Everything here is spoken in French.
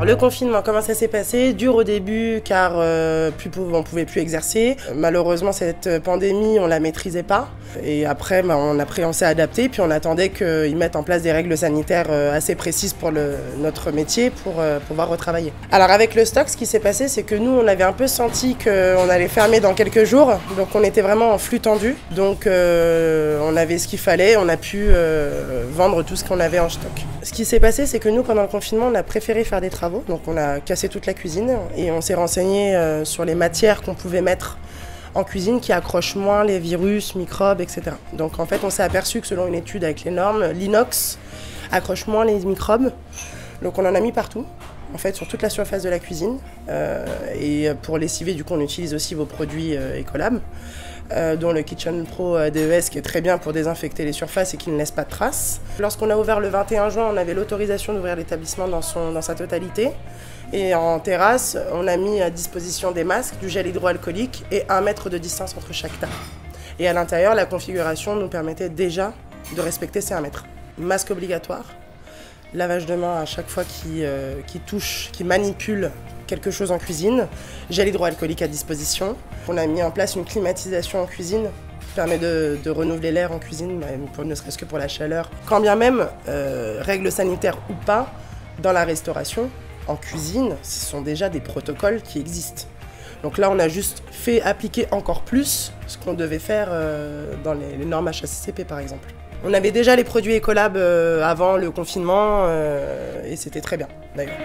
le confinement, comment ça s'est passé? Dur au début car on pouvait plus exercer. Malheureusement, cette pandémie, on la maîtrisait pas. Et après, on s'est adapté, puis on attendait qu'ils mettent en place des règles sanitaires assez précises pour notre métier pour pouvoir retravailler. Alors avec le stock, ce qui s'est passé, c'est que nous, on avait un peu senti qu'on allait fermer dans quelques jours. Donc on était vraiment en flux tendu. Donc on avait ce qu'il fallait, on a pu vendre tout ce qu'on avait en stock. Ce qui s'est passé, c'est que nous, pendant le confinement, on a préféré faire des travaux. Donc on a cassé toute la cuisine et on s'est renseigné sur les matières qu'on pouvait mettre en cuisine qui accrochent moins les virus, microbes, etc. Donc en fait, on s'est aperçu que selon une étude avec les normes, l'inox accroche moins les microbes. Donc on en a mis partout, en fait, sur toute la surface de la cuisine. Et pour lessiver, du coup, on utilise aussi vos produits Ecolab, dont le Kitchen Pro DES qui est très bien pour désinfecter les surfaces et qui ne laisse pas de traces. Lorsqu'on a ouvert le 21 juin, on avait l'autorisation d'ouvrir l'établissement dans sa totalité. Et en terrasse, on a mis à disposition des masques, du gel hydroalcoolique et 1 mètre de distance entre chaque table. Et à l'intérieur, la configuration nous permettait déjà de respecter ces 1 mètre. Masque obligatoire, lavage de main à chaque fois qui manipule quelque chose en cuisine, gel hydroalcoolique à disposition. On a mis en place une climatisation en cuisine qui permet de renouveler l'air en cuisine, ne serait-ce que pour la chaleur. Quand bien même, règles sanitaires ou pas, dans la restauration, en cuisine, ce sont déjà des protocoles qui existent. Donc là, on a juste fait appliquer encore plus ce qu'on devait faire dans les normes HACCP par exemple. On avait déjà les produits Ecolab avant le confinement et c'était très bien d'ailleurs.